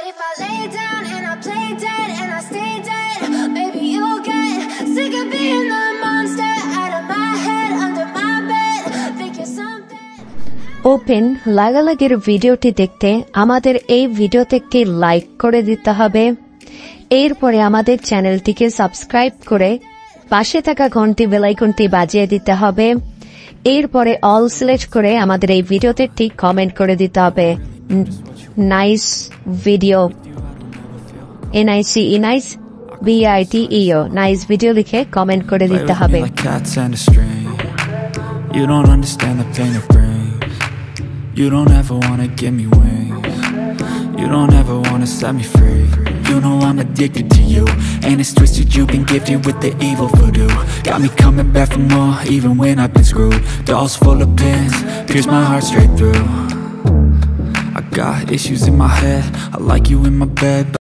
But if I lay down and I play dead and I stay dead, maybe you'll get sick of being the monster out of my head, under my bed. Think you're something. Open লাগালাগির ভিডিওটি দেখতে আমাদের এই ভিডিওতে একটি like করে দিতে হবে। এরপরে আমাদের চ্যানেলটিকে সাবস্ক্রাইব করে পাশে থাকা ঘন্টি বেল আইকনটি বাজিয়ে দিতে হবে। এরপরে অল সিলেক্ট করে আমাদের এই ভিডিওতে একটি কমেন্ট করে দিতে হবে। Nice video, NICE nice BITEO nice video লিখে কমেন্ট করে দিতে হবে। You don't understand the pain it brings. You don't ever wanna give me wings. You don't ever wanna set me free. You know I'm addicted to you, and it's twisted, you've been gifted with the evil voodoo. Got me coming back for more, even when I've been screwed. Dolls full of pins, pierce my heart straight through. I got issues in my head, I like you in my bed.